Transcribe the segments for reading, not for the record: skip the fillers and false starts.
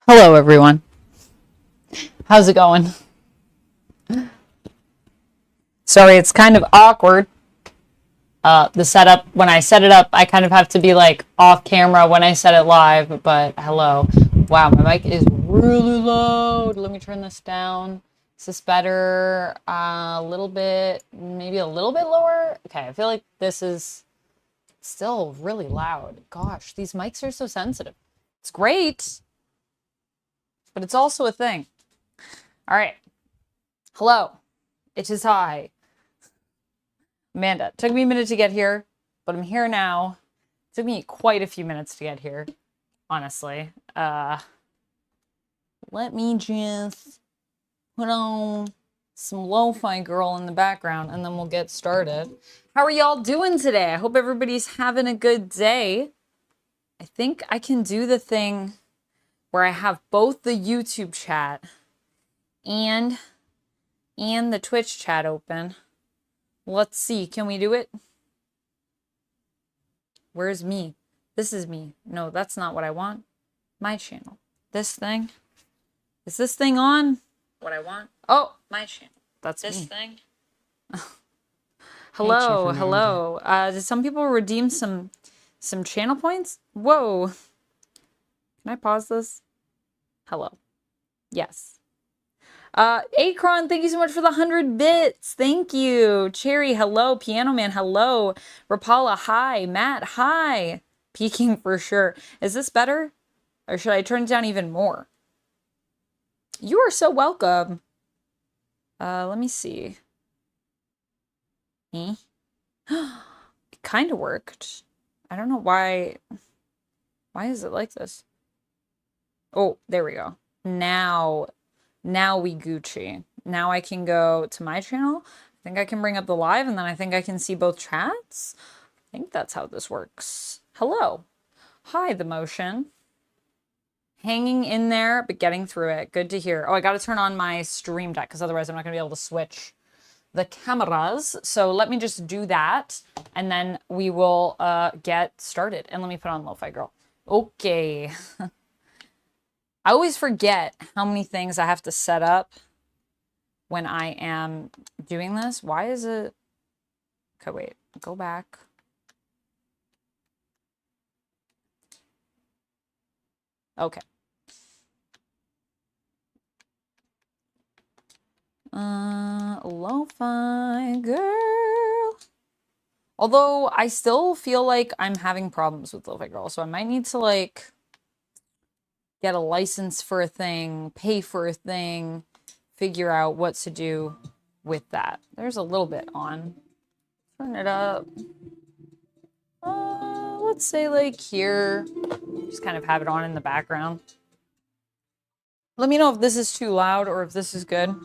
Hello, everyone. How's it going? Sorry, it's kind of awkward. The setup, when I set it up, I kind of have to be like off camera when I set it live, but hello. Wow, my mic is really loud. Let me turn this down. Is this better? A little bit, maybe a little bit lower? Okay, I feel like this is still really loud. Gosh, these mics are so sensitive. It's great, but it's also a thing. All right. Hello. It is I, Amanda. It took me a minute to get here, but I'm here now. It took me quite a few minutes to get here, honestly. Let me just put on some lo-fi girl in the background, and then we'll get started. How are y'all doing today? I hope everybody's having a good day. I think I can do the thing where I have both the YouTube chat and the Twitch chat open. Let's see, can we do it? Where's me? This is me. No, that's not what I want. My channel. This thing. Is this thing on? What I want? Oh, my channel. That's this me. Thing. Hello, hello. Did some people redeem some channel points? Whoa. Can I pause this? Hello. Yes. Akron, thank you so much for the 100 bits. Thank you. Cherry, hello. Piano Man, hello. Rapala, hi. Matt, hi. Peaking for sure. Is this better? Or should I turn it down even more? You are so welcome. Let me see. It kind of worked. I don't know why. Why is it like this? Oh, there we go. Now we Gucci. Now I can go to my channel. I think I can bring up the live, and then I think I can see both chats. I think that's how this works. Hello. Hi, the motion. Hanging in there, but getting through it. Good to hear. Oh, I got to turn on my stream deck, because otherwise I'm not going to be able to switch the cameras. So let me just do that, and then we will get started. And let me put on Lo-Fi Girl. Okay. I always forget how many things I have to set up when I am doing this. Why is it? Okay, wait. Go back. Okay. Lo-Fi Girl. Although I still feel like I'm having problems with Lo-Fi Girl, so I might need to like get a license for a thing, pay for a thing, figure out what to do with that. There's a little bit on. Turn it up. Let's say like here. Just kind of have it on in the background. Let me know if this is too loud or if this is good.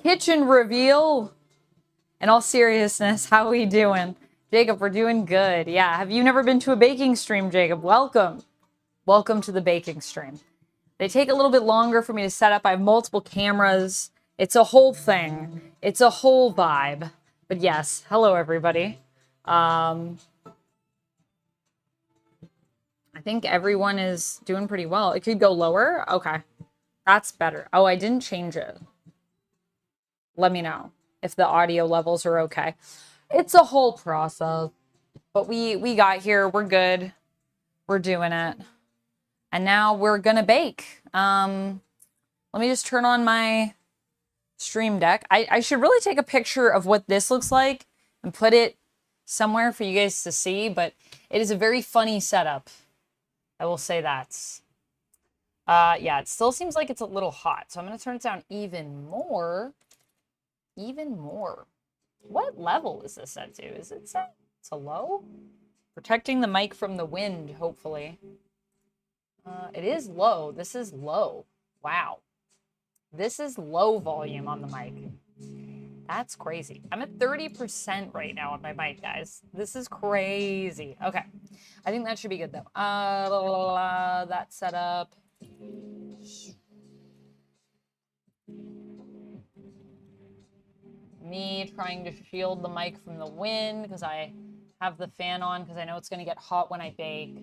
Kitchen reveal. In all seriousness, how are we doing? Jacob, we're doing good. Yeah, have you never been to a baking stream, Jacob? Welcome. Welcome to the baking stream. They take a little bit longer for me to set up. I have multiple cameras. It's a whole thing. It's a whole vibe. But yes, hello everybody. I think everyone is doing pretty well. It could go lower. Okay. That's better. Oh, I didn't change it. Let me know if the audio levels are okay. It's a whole process. But we got here. We're good. We're doing it. And now we're gonna bake. Let me just turn on my stream deck. I should really take a picture of what this looks like and put it somewhere for you guys to see, but it is a very funny setup. I will say that. Yeah, it still seems like it's a little hot, so I'm gonna turn it down even more. Even more. What level is this set to? Is it set to low? Protecting the mic from the wind, hopefully. It is low. This is low. Wow. This is low volume on the mic. That's crazy. I'm at 30% right now on my mic, guys. This is crazy. Okay. I think that should be good, though. That setup. Me trying to shield the mic from the wind because I have the fan on because I know it's going to get hot when I bake.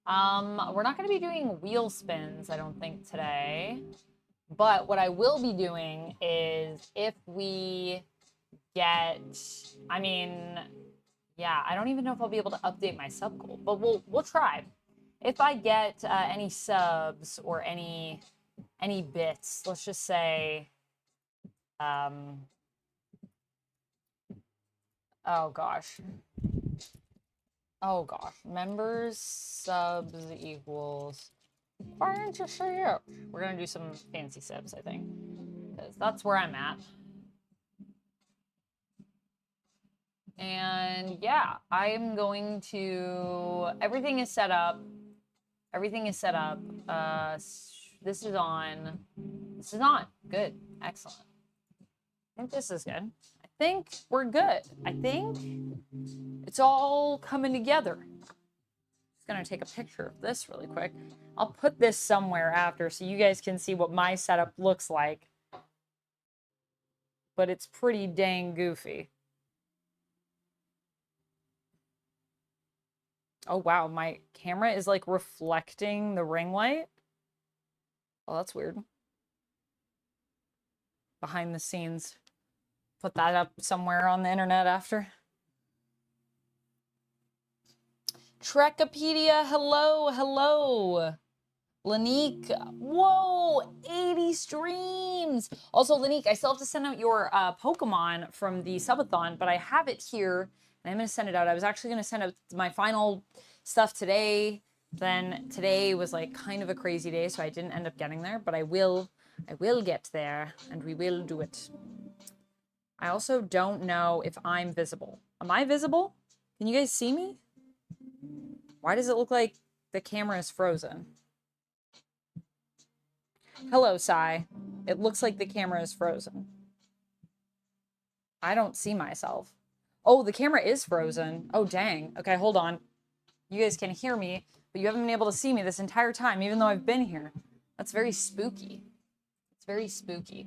We're not going to be doing wheel spins, I don't think, today. But what I will be doing is if we get, I mean, yeah, I don't even know if I'll be able to update my sub goal, but we'll try. If I get any subs or any bits, let's just say, oh gosh. Oh gosh, members subs equals, why didn't you say it? We're gonna do some fancy subs, I think, because that's where I'm at. And yeah, I'm going to, everything is set up. Everything is set up. This is on. This is on. Good. Excellent. I think this is good. I think we're good. I think it's all coming together. Just gonna take a picture of this really quick. I'll put this somewhere after so you guys can see what my setup looks like. But it's pretty dang goofy. Oh wow, my camera is like reflecting the ring light. Oh, that's weird. Behind the scenes. Put that up somewhere on the internet after. Trekopedia, hello, hello. Lanique, whoa, 80 streams. Also, Lanique, I still have to send out your Pokemon from the subathon, but I have it here, and I'm going to send it out. I was actually going to send out my final stuff today. Then today was like kind of a crazy day, so I didn't end up getting there, but I will get there, and we will do it. I also don't know if I'm visible. Am I visible? Can you guys see me? Why does it look like the camera is frozen? Hello, Sai. It looks like the camera is frozen. I don't see myself. Oh, the camera is frozen. Oh, dang. Okay, hold on. You guys can hear me, but you haven't been able to see me this entire time, even though I've been here. That's very spooky. It's very spooky.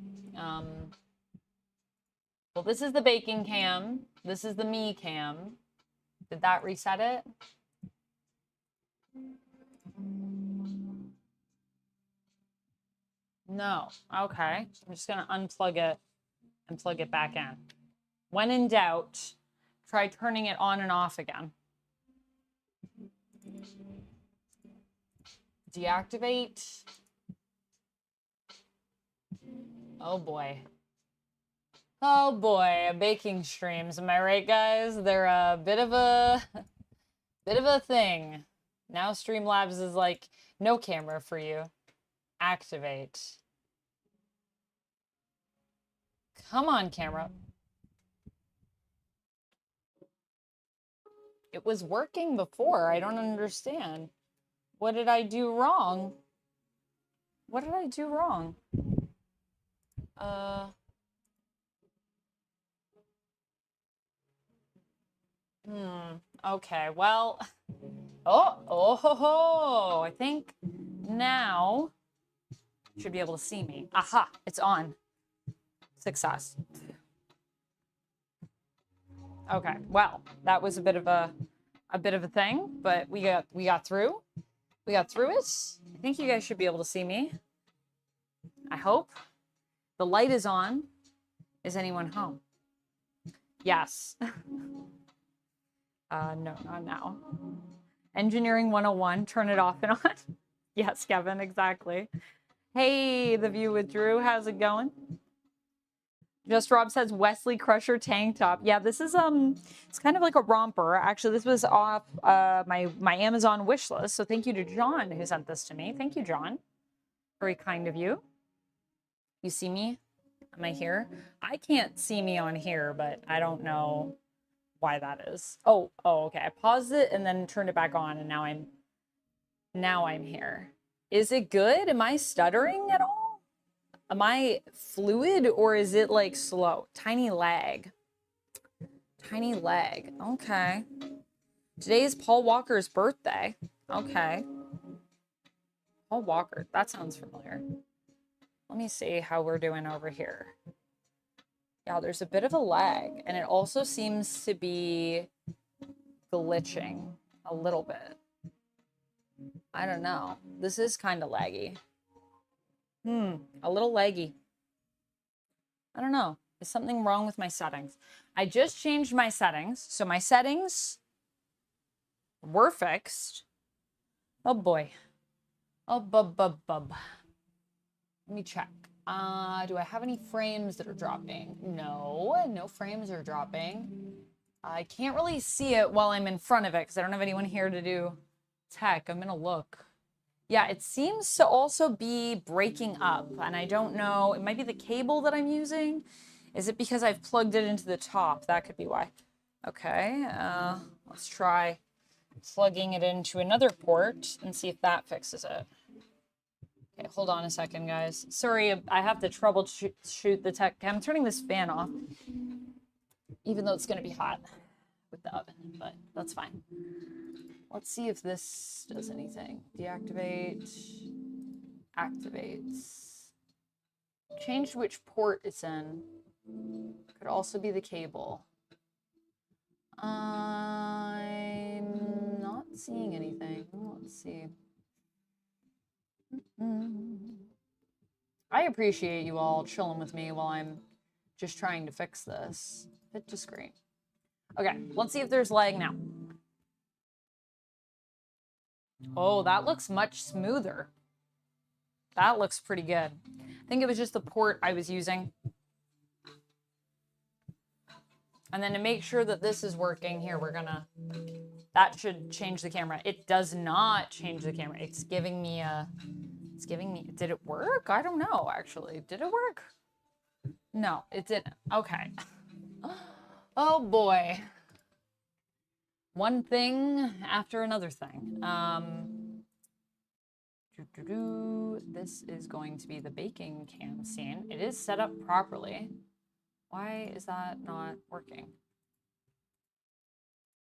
Well, this is the baking cam. This is the me cam. Did that reset it? No. Okay. I'm just going to unplug it and plug it back in. When in doubt, try turning it on and off again. Deactivate. Oh boy. Oh boy, baking streams. Am I right, guys? They're a bit of a thing. Now Streamlabs is like, no camera for you. Activate. Come on, camera. It was working before. I don't understand. What did I do wrong? What did I do wrong? Okay, well. Oh, I think now you should be able to see me. Aha, it's on. Success. Okay, well, that was a bit of a thing, but we got through. We got through it. I think you guys should be able to see me. I hope. The light is on. Is anyone home? Yes. No, not now. Engineering 101, turn it off and on. Yes, Kevin, exactly. Hey, The View with Drew, how's it going? Just Rob says Wesley Crusher tank top. Yeah, this is it's kind of like a romper. Actually, this was off my Amazon wish list. So thank you to John who sent this to me. Thank you, John. Very kind of you. You see me? Am I here? I can't see me on here, but I don't know why that is. Oh, okay. I paused it and then turned it back on, and now I'm here. Is it good? Am I stuttering at all? Am I fluid or is it like slow? Tiny lag. Tiny lag. Okay. Today is Paul Walker's birthday. Okay. Paul Walker. That sounds familiar. Let me see how we're doing over here. Yeah, there's a bit of a lag, and it also seems to be glitching a little bit. I don't know. This is kind of laggy. A little laggy. I don't know. Is something wrong with my settings? I just changed my settings. So my settings were fixed. Oh boy. Oh, bub. Let me check. Do I have any frames that are dropping? No, no frames are dropping. I can't really see it while I'm in front of it because I don't have anyone here to do tech. I'm gonna look. Yeah, it seems to also be breaking up, and I don't know. It might be the cable that I'm using. Is it because I've plugged it into the top? That could be why. Okay, let's try plugging it into another port and see if that fixes it. Okay, hold on a second, guys. Sorry, I have to troubleshoot the tech. I'm turning this fan off, even though it's going to be hot with the oven, but that's fine. Let's see if this does anything. Deactivate. Activates. Change which port it's in. Could also be the cable. I'm not seeing anything. Let's see. I appreciate you all chilling with me while I'm just trying to fix this. Fit to screen. Okay, let's see if there's lag now. Oh, that looks much smoother. That looks pretty good. I think it was just the port I was using. And then to make sure that this is working, here, that should change the camera. It does not change the camera. It's giving me, did it work? I don't know, actually. Did it work? No, it didn't. Okay. Oh boy. One thing after another thing. This is going to be the baking cam scene. It is set up properly. Why is that not working?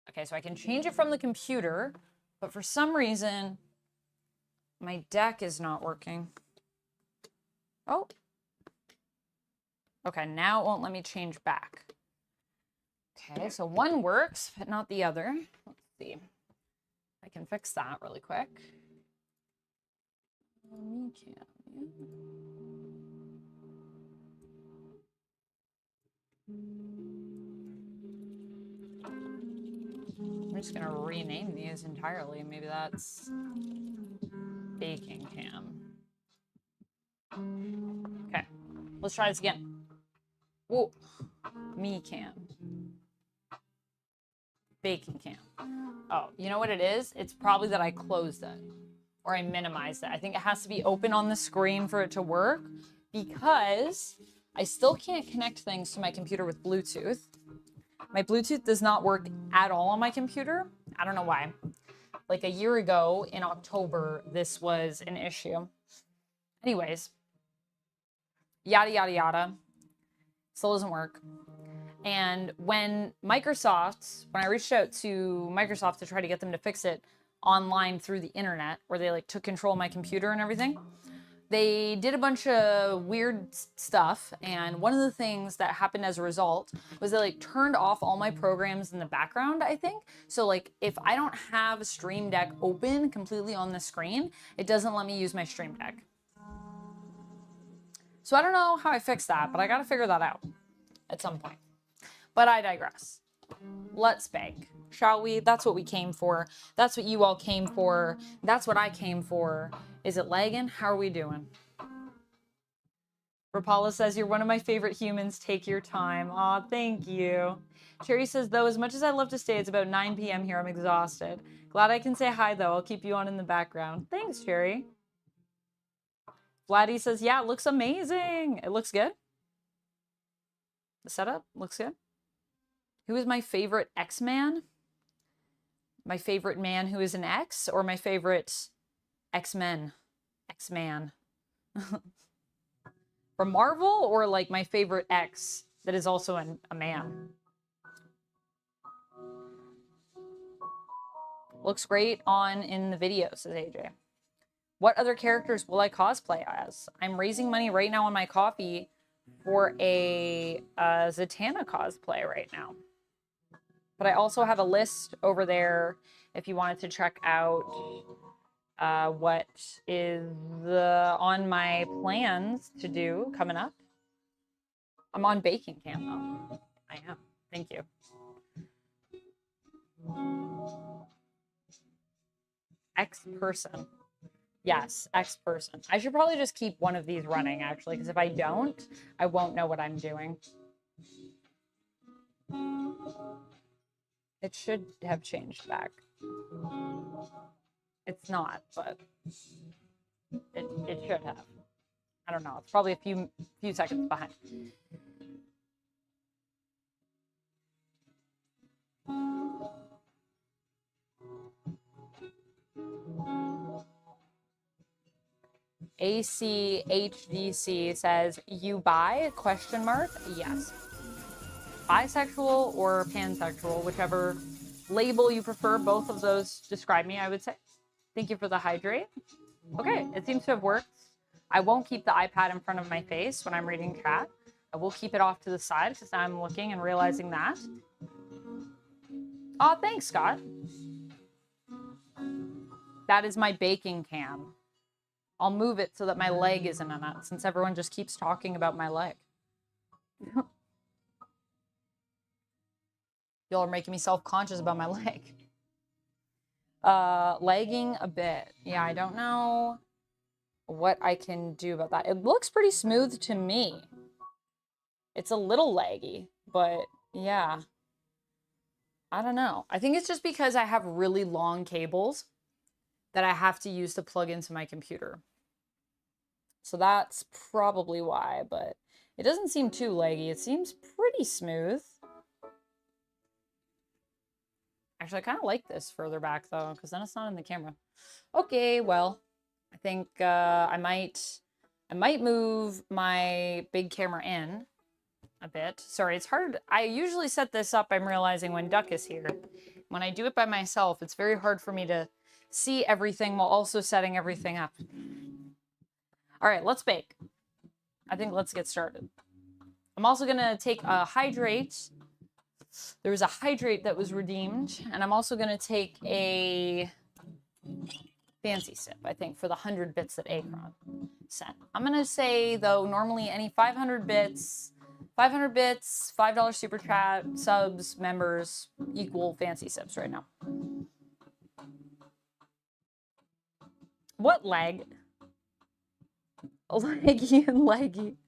Okay, so I can change it from the computer, but for some reason, my deck is not working. Oh. Okay, now it won't let me change back. Okay, so one works, but not the other. Let's see. I can fix that really quick. I'm just gonna rename these entirely. Maybe that's baking cam. Okay, let's try this again. Whoa, me cam. Baking cam. Oh, you know what it is? It's probably that I closed it or I minimized it. I think it has to be open on the screen for it to work because I still can't connect things to my computer with Bluetooth. My Bluetooth does not work at all on my computer. I don't know why. Like a year ago in October, this was an issue. Anyways, yada, yada, yada. Still doesn't work. And when I reached out to Microsoft to try to get them to fix it online through the internet, where they like took control of my computer and everything, they did a bunch of weird stuff. And one of the things that happened as a result was they like turned off all my programs in the background, I think. So like if I don't have Stream Deck open completely on the screen, it doesn't let me use my Stream Deck. So I don't know how I fixed that, but I got to figure that out at some point. But I digress. Let's bake, shall we? That's what we came for. That's what you all came for. That's what I came for. Is it lagging? How are we doing? Rapala says, you're one of my favorite humans. Take your time. Aw, thank you. Cherry says, though, as much as I love to stay, it's about 9 p.m. here. I'm exhausted. Glad I can say hi, though. I'll keep you on in the background. Thanks, Cherry. Vladdy says, yeah, it looks amazing. It looks good. The setup looks good. Who is my favorite X-Man? My favorite man who is an X, or my favorite X-Men? X-Man. From Marvel, or like my favorite X that is also a man? Looks great in the video, says AJ. What other characters will I cosplay as? I'm raising money right now on my coffee for a Zatanna cosplay right now. But I also have a list over there if you wanted to check out what is on my plans to do coming up. I'm on baking camp though. I am. Thank you. X person. Yes, X person. I should probably just keep one of these running actually, because if I don't, I won't know what I'm doing. It should have changed back. It's not, but it should have. I don't know. It's probably a few seconds behind. ACHDC says, you bi? Question mark? Yes. Bisexual or pansexual, whichever label you prefer, both of those describe me, I would say. Thank you for the hydrate. Okay, it seems to have worked. I won't keep the iPad in front of my face when I'm reading chat. I will keep it off to the side because now I'm looking and realizing that. Oh, thanks, Scott. That is my baking cam. I'll move it so that my leg isn't in it, since everyone just keeps talking about my leg. Y'all are making me self-conscious about my leg. Lagging a bit. Yeah, I don't know what I can do about that. It looks pretty smooth to me. It's a little laggy, but yeah. I don't know. I think it's just because I have really long cables that I have to use to plug into my computer. So that's probably why, but it doesn't seem too laggy. It seems pretty smooth. Actually, I kind of like this further back though, because then it's not in the camera. Okay, well, I think I might move my big camera in a bit. Sorry, it's hard. I usually set this up, I'm realizing, when Duck is here. When I do it by myself, it's very hard for me to see everything while also setting everything up. All right, let's bake. I think let's get started. I'm also gonna take a hydrate. There was a hydrate that was redeemed, and I'm also gonna take a fancy sip, I think, for the 100 bits that Akron sent. I'm gonna say, though, normally any 500 bits, $5 super chat, subs, members, equal fancy sips right now. What lag? Leggy and leggy.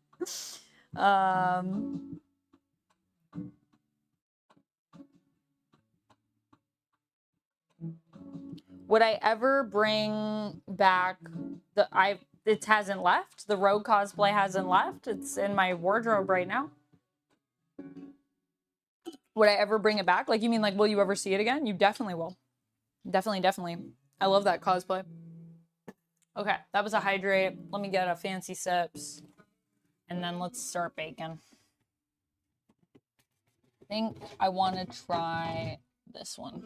Would I ever bring back it hasn't left. The Rogue cosplay hasn't left. It's in my wardrobe right now. Would I ever bring it back? Like, you mean like, will you ever see it again? You definitely will. Definitely. I love that cosplay. Okay, that was a hydrate. Let me get a fancy sips. And then let's start baking. I think I want to try this one.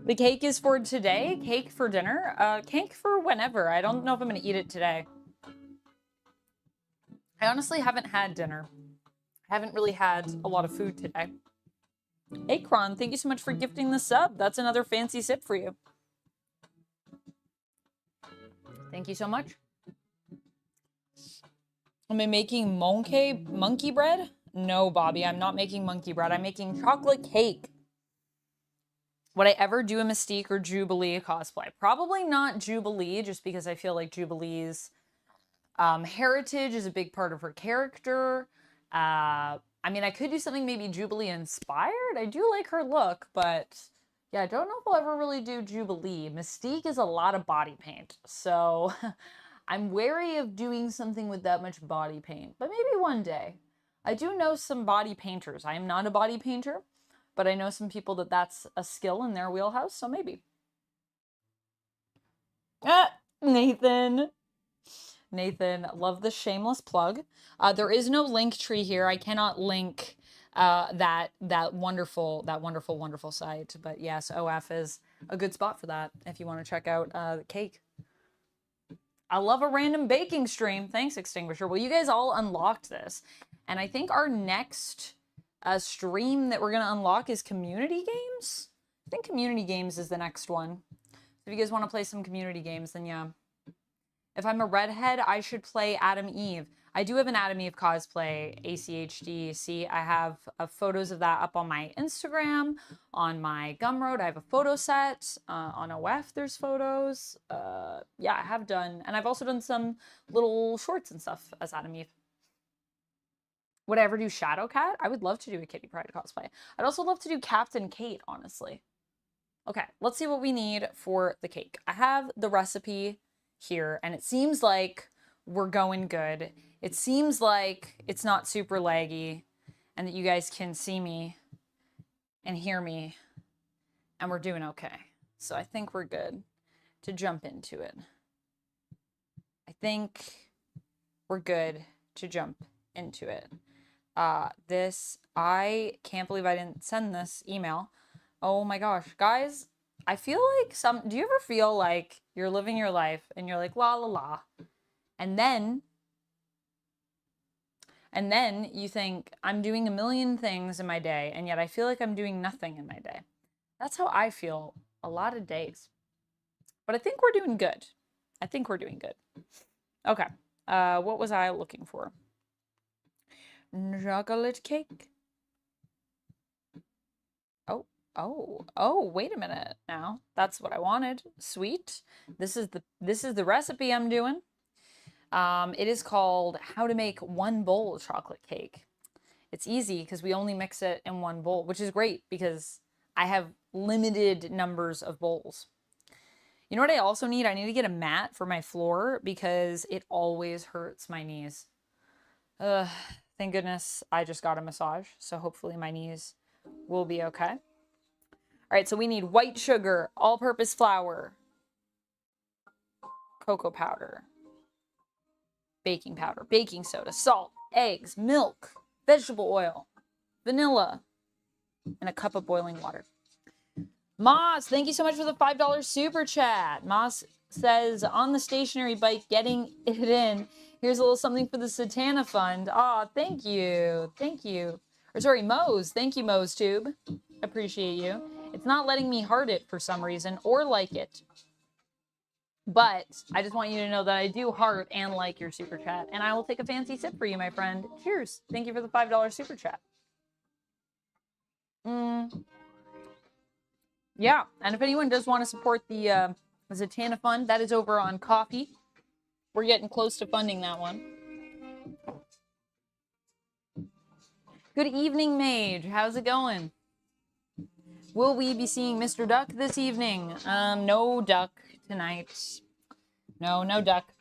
The cake is for today? Cake for dinner? Cake for whenever. I don't know if I'm going to eat it today. I honestly haven't had dinner. I haven't really had a lot of food today. Akron, thank you so much for gifting the sub. That's another fancy sip for you. Thank you so much. Am I making monkey bread? No, Bobby, I'm not making monkey bread. I'm making chocolate cake. Would I ever do a Mystique or Jubilee cosplay? Probably not Jubilee, just because I feel like Jubilee's heritage is a big part of her character. I mean, I could do something maybe Jubilee inspired. I do like her look, but yeah, I don't know if I'll ever really do Jubilee. Mystique is a lot of body paint, so I'm wary of doing something with that much body paint, but maybe one day. I do know some body painters. I am not a body painter, but I know some people that's a skill in their wheelhouse, so maybe. Ah, Nathan. Nathan, love the shameless plug. There is no link tree here. I cannot link that wonderful site. But yes, OF is a good spot for that if you want to check out the cake. I love a random baking stream. Thanks, Extinguisher. Well, you guys all unlocked this. And I think our next stream that we're going to unlock is community games. I think community games is the next one. So if you guys want to play some community games, then yeah. If I'm a redhead, I should play Adam Eve. I do have an Adam Eve cosplay, ACHD. See, I have photos of that up on my Instagram, on my Gumroad. I have a photo set. On OF, there's photos. Yeah, I have done. And I've also done some little shorts and stuff as Adam Eve. Would I ever do Shadowcat? I would love to do a Kitty Pryde cosplay. I'd also love to do Captain Kate, honestly. Okay, let's see what we need for the cake. I have the recipe here, and it seems like we're going good. It seems like it's not super laggy, and that you guys can see me and hear me, and we're doing okay. So I think we're good to jump into it. I think we're good to jump into it. I can't believe I didn't send this email. Oh my gosh, guys, I feel like do you ever feel like you're living your life and you're like, la la la, and then you think, I'm doing a million things in my day, and yet I feel like I'm doing nothing in my day. That's how I feel a lot of days. But I think we're doing good. I think we're doing good. Okay, what was I looking for? Chocolate cake. Oh, wait a minute now. That's what I wanted. Sweet. This is the recipe I'm doing. It is called How to Make One Bowl Chocolate Cake. It's easy because we only mix it in one bowl, which is great because I have limited numbers of bowls. You know what I also need? I need to get a mat for my floor because it always hurts my knees. Thank goodness I just got a massage, so hopefully my knees will be okay. All right, so we need white sugar, all-purpose flour, cocoa powder, baking powder, baking soda, salt, eggs, milk, vegetable oil, vanilla, and a cup of boiling water. Moss, thank you so much for the $5 super chat. Moss says, on the stationary bike, getting it in. Here's a little something for the Satana Fund. Aw, thank you. Thank you. Or sorry, Mose. Thank you, MoseTube. Appreciate you. It's not letting me heart it for some reason or like it. But I just want you to know that I do heart and like your super chat. And I will take a fancy sip for you, my friend. Cheers. Thank you for the $5 super chat. Yeah, and if anyone does want to support the Zatanna Fund, that is over on Coffee. We're getting close to funding that one. Good evening, Mage. How's it going? Will we be seeing Mr. Duck this evening? No duck tonight. No duck.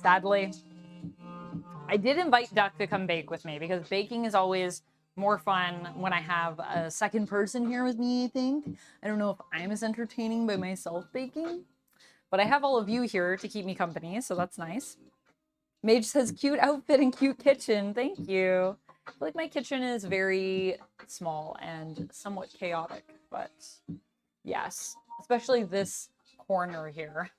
Sadly. I did invite Duck to come bake with me because baking is always more fun when I have a second person here with me, I think. I don't know if I'm as entertaining by myself baking, but I have all of you here to keep me company, so that's nice. Mage says, cute outfit and cute kitchen. Thank you. I feel like my kitchen is very small and somewhat chaotic, but yes, especially this corner here.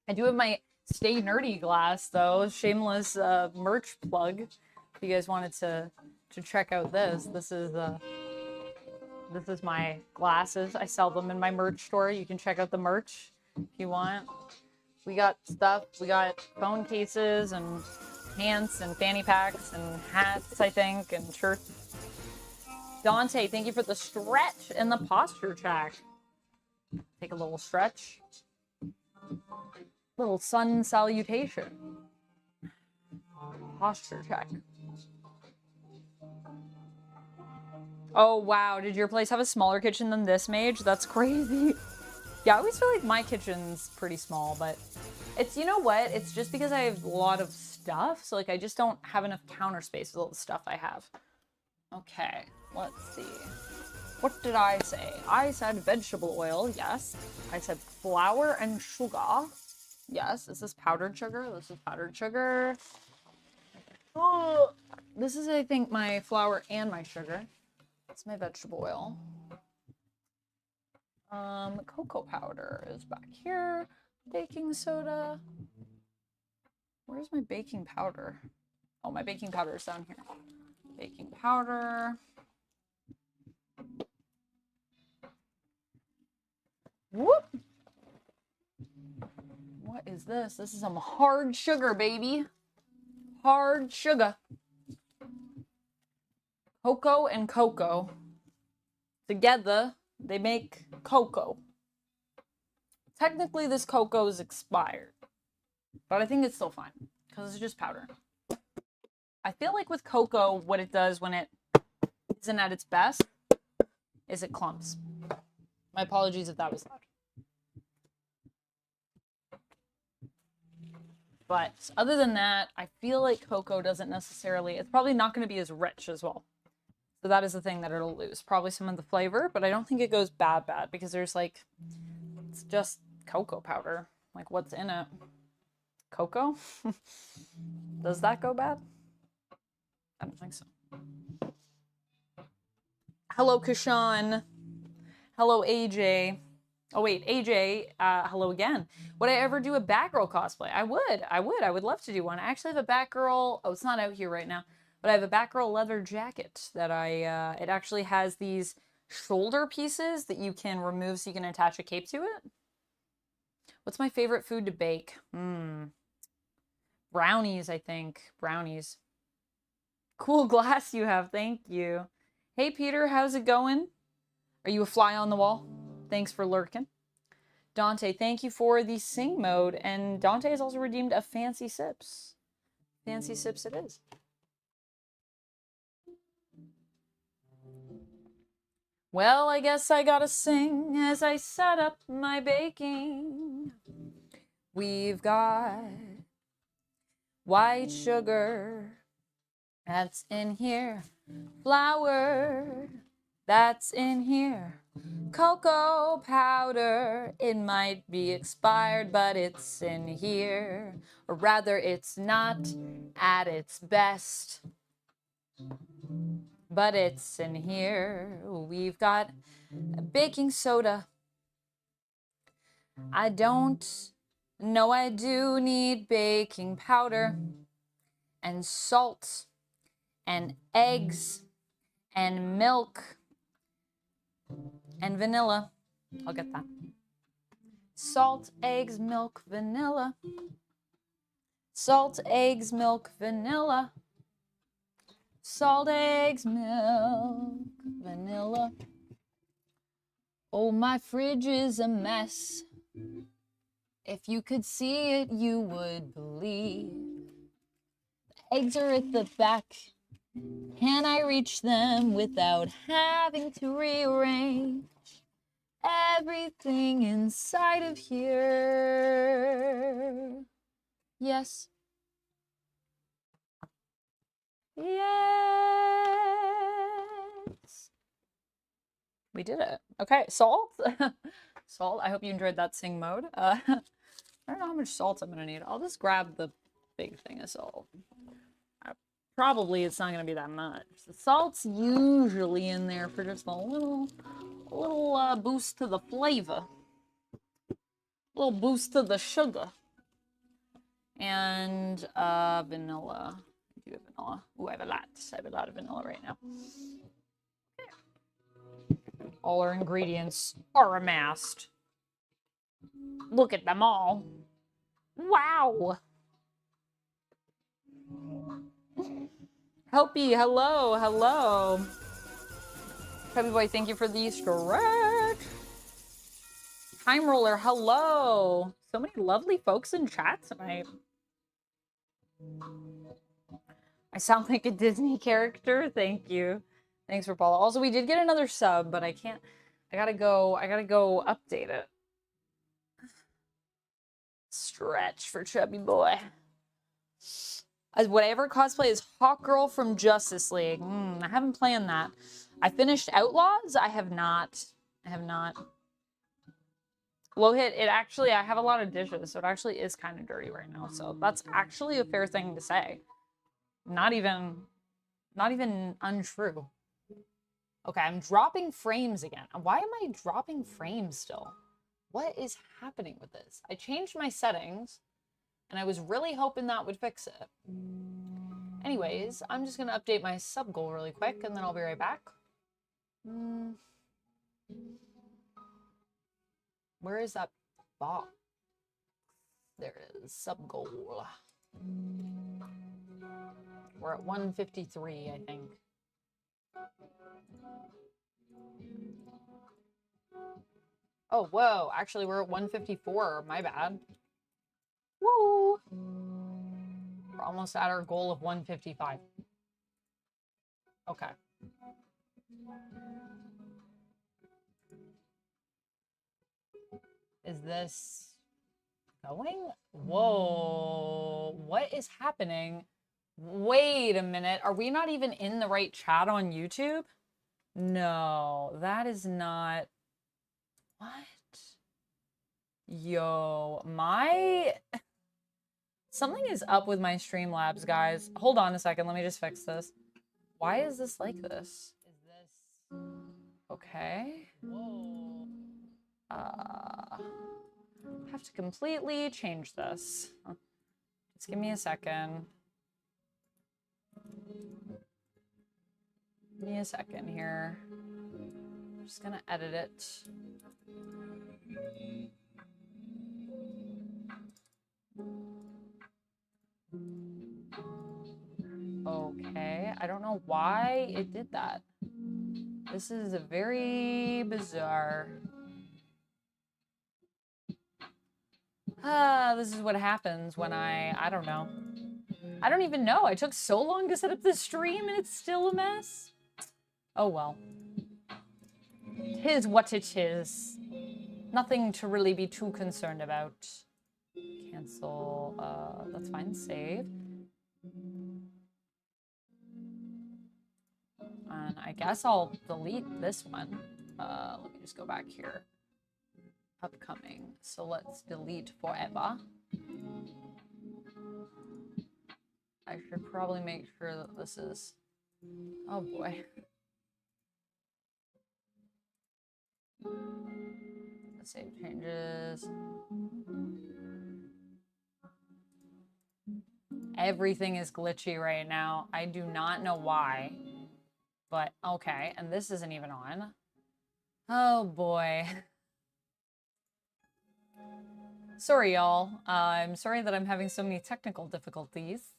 I do have my Stay Nerdy glass, though. Shameless merch plug. If you guys wanted to check out this is my glasses. I sell them in my merch store. You can check out the merch if you want. We got stuff. We got phone cases and pants and fanny packs and hats, I think, and shirts. Dante, thank you for the stretch and the posture check. Take a little stretch. Little sun salutation. Posture check. Oh, wow. Did your place have a smaller kitchen than this, Mage? That's crazy. Yeah, I always feel like my kitchen's pretty small, but it's, you know what? It's just because I have a lot of stuff. So like I just don't have enough counter space with all the stuff I have. Okay, let's see. What did I say? I said vegetable oil, yes. I said flour and sugar. Yes, this is powdered sugar. This is powdered sugar. Oh, this is, I think, my flour and my sugar. That's my vegetable oil. Cocoa powder is back here. Baking soda. Where's my baking powder? Oh, my baking powder is down here. Baking powder. Whoop! What is this? This is some hard sugar, baby. Hard sugar. Cocoa and cocoa. Together, they make cocoa. Technically, this cocoa is expired. But I think it's still fine. Because it's just powder. I feel like with cocoa, what it does when it isn't at its best is it clumps. My apologies if that was loud. But other than that, I feel like cocoa doesn't necessarily, it's probably not going to be as rich as well. So that is the thing that it'll lose. Probably some of the flavor, but I don't think it goes bad because there's like, it's just cocoa powder. Like what's in it? Cocoa? Does that go bad? I don't think so. Hello, Kashan. Hello, AJ. Oh wait, AJ, hello again. Would I ever do a Batgirl cosplay? I would love to do one. I actually have a Batgirl, oh, it's not out here right now, but I have a Batgirl leather jacket that it actually has these shoulder pieces that you can remove so you can attach a cape to it. What's my favorite food to bake? Brownies, I think. Brownies. Cool glass you have, thank you. Hey Peter, how's it going? Are you a fly on the wall? Thanks for lurking. Dante, thank you for the sing mode. And Dante has also redeemed a Fancy Sips. Fancy Sips it is. Well, I guess I gotta sing as I set up my baking. We've got white sugar, that's in here. Flour, that's in here. Cocoa powder, it might be expired, but it's in here. Or rather, it's not at its best, but it's in here. We've got baking soda. I don't know, I do need baking powder and salt and eggs and milk and vanilla. I'll get that. Salt, eggs, milk, vanilla. Salt, eggs, milk, vanilla. Salt, eggs, milk, vanilla. Oh, my fridge is a mess. If you could see it, you would believe. The eggs are at the back. Can I reach them without having to rearrange everything inside of here? Yes. Yes. We did it. Okay, salt. Salt. I hope you enjoyed that sing mode. I don't know how much salt I'm going to need. I'll just grab the big thing of salt. Probably it's not going to be that much. The salt's usually in there for just a little boost to the flavor. A little boost to the sugar. And vanilla. I do have vanilla. Ooh, I have a lot. I have a lot of vanilla right now. Okay. All our ingredients are amassed. Look at them all. Wow. Helpy, hello, hello. Chubby boy, thank you for the stretch. Time roller, hello. So many lovely folks in chat tonight. I sound like a Disney character. Thank you. Thanks for Paula. Also, we did get another sub, but I can't. I gotta go update it. Stretch for chubby boy. As whatever cosplay is hot girl from Justice League. I haven't planned that. I finished Outlaws. I have not. Low hit, it actually, I have a lot of dishes, so it actually is kind of dirty right now. So that's actually a fair thing to say. Not even untrue. Okay, I'm dropping frames again. Why am I dropping frames still? What is happening with this? I changed my settings, and I was really hoping that would fix it. Anyways, I'm just gonna update my sub goal really quick, and then I'll be right back. Where is that box? There it is, sub goal. We're at 153, I think. Oh, whoa. Actually, we're at 154. My bad. Woo! We're almost at our goal of 155. Okay. Is this going? Whoa. What is happening? Wait a minute. Are we not even in the right chat on YouTube? No, that is not... What? Yo, something is up with my Streamlabs, guys. Hold on a second. Let me just fix this. Why is this like this? Is this... Okay. Whoa. Have to completely change this. Just give me a second. Give me a second here. I'm just gonna edit it. Okay, I don't know why it did that. This is a very bizarre. This is what happens when I don't know. I don't even know. I took so long to set up this stream and it's still a mess. Oh well. 'Tis what it is. Nothing to really be too concerned about. Cancel. That's fine. Save. And I guess I'll delete this one. Let me just go back here. Upcoming. So let's delete forever. I should probably make sure that this is... Oh boy. Save changes. Everything is glitchy right now. I do not know why. But okay, and this isn't even on. Oh boy. Sorry, y'all. I'm sorry that I'm having so many technical difficulties.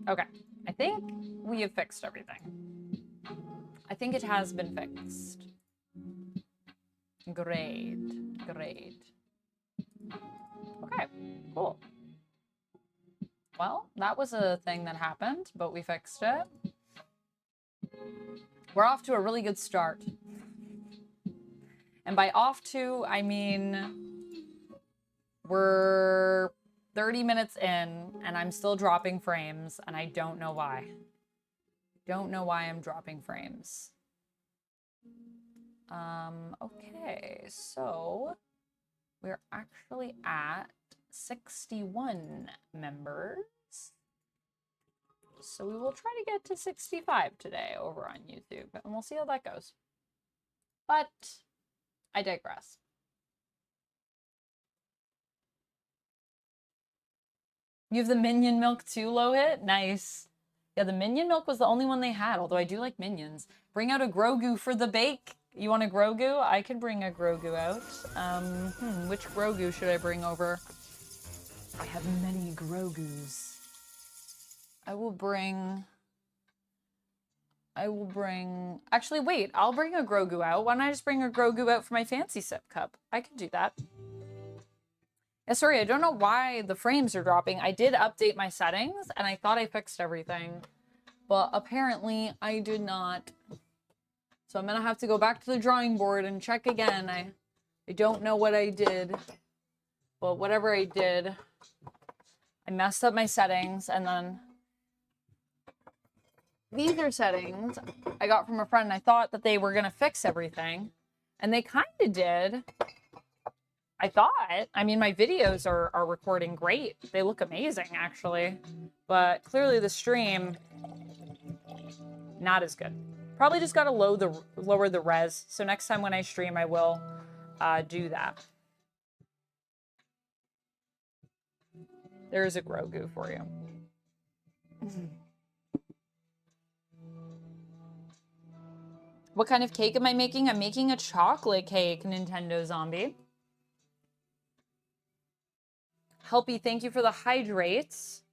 Okay, I think we have fixed everything. I think it has been fixed. Great, great. Okay, cool. Well, that was a thing that happened, but we fixed it. We're off to a really good start. And by off to, I mean, we're 30 minutes in and I'm still dropping frames and I don't know why. Don't know why I'm dropping frames. Okay, so we're actually at 61 members. So we will try to get to 65 today over on YouTube and we'll see how that goes. But I digress. You have the Minion milk too, low hit? Nice. Yeah, the Minion milk was the only one they had, although I do like Minions. Bring out a Grogu for the bake. You want a Grogu? I could bring a Grogu out. Which Grogu should I bring over? I have many Grogus. I will bring... Actually, wait. I'll bring a Grogu out. Why don't I just bring a Grogu out for my fancy sip cup? I could do that. Yeah, sorry, I don't know why the frames are dropping. I did update my settings, and I thought I fixed everything. But apparently, I did not. So I'm gonna have to go back to the drawing board and check again. I don't know what I did, but whatever I did, I messed up my settings, and then these are settings I got from a friend. I thought that they were going to fix everything, and they kind of did. I thought. I mean, my videos are recording great. They look amazing, actually. But clearly the stream, not as good. Probably just got to lower the res. So next time when I stream, I will do that. There's a Grogu for you. What kind of cake am I making? I'm making a chocolate cake, Nintendo Zombie. Helpy, thank you for the hydrates.